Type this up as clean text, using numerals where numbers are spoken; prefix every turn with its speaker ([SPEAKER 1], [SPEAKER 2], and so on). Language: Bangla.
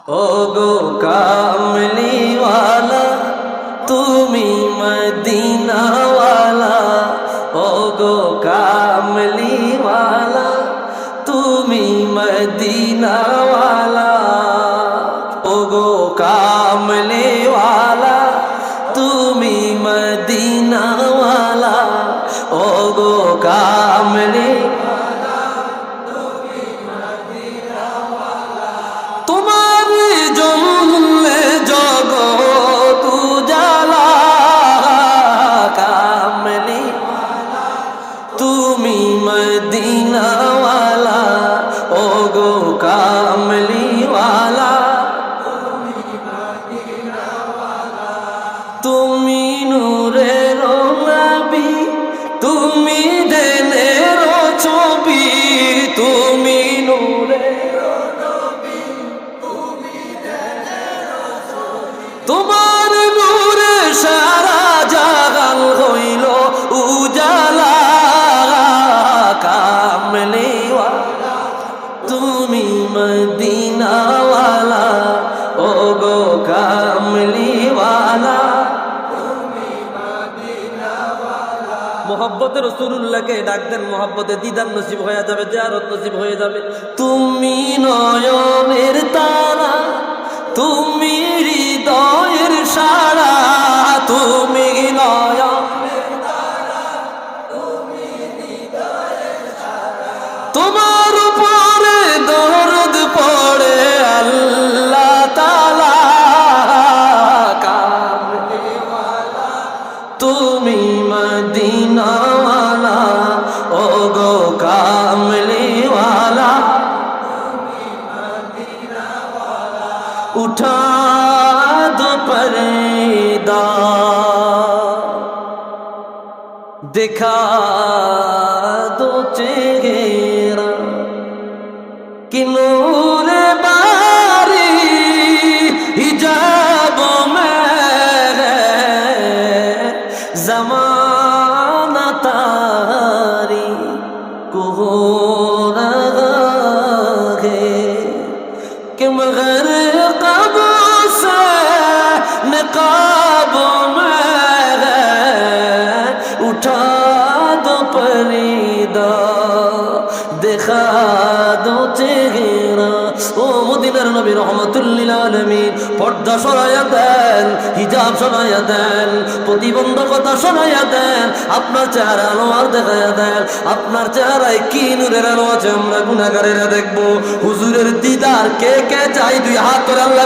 [SPEAKER 1] ও গো কামলিওয়ালা তুমি মদিনাওয়ালা, ও গো কামলিওয়ালা তুমি মদিনাওয়ালা, ও গো কামলিওয়ালা তুমি মদিনাওয়ালা, ও গো কামলি তোমার জন্মে জগৎ উজালা, কামলি তুমি মদিনাওয়ালা, ও গো কামলিওয়ালা তুমি নূরের নবী, তুমি দেনের ছবি, তুমি নূরের নবী, তোমার নূরে সারা জাগান হইল উজালা, কামলিওয়ালা তুমি মদিনাওয়ালা, ও গো কামলিওয়ালা মোহাব্বতে রাসূলুল্লাহকে ডাক দেন, মোহাব্বতে দিদার নসিব হয়ে যাবে, জিয়ারত নসিব হয়ে যাবে। তুমি নয়নের তারা, তুমি হৃদয়ের সারা, তুমি নয়নের তারা, তুমি হৃদয়ের সারা, তোমার উপরে দরদ পড়ে আল্লাহ তাআলা, কামলিওয়ালা তুমি মদিনাওয়ালা, ও গো কামলিওয়ালা উঠা দো পর্দা, दिखा दो चेहरा कि नूर बारी हिजाब में ज़माना तारी को हो रहा है कि मगर कब से नकाब में उठा दो पर्दा, देखा दो चेहरा। ও মদিনার নবী রহমাতুল লিল আলামিন পর্দা সরাইয়া দেন, হিজাব সরাইয়া দেন, প্রতিবন্ধকতা সরাইয়া দেন, আপনার চেহারা আলোয়ার দেখাইয়া দেন। আপনার চেহারায় কি নূরের আলো আছে আমরা গুনাহগারেরা দেখবো। হুজুরের দিদার কে কে চাই দুই হাত করে আল্লাহ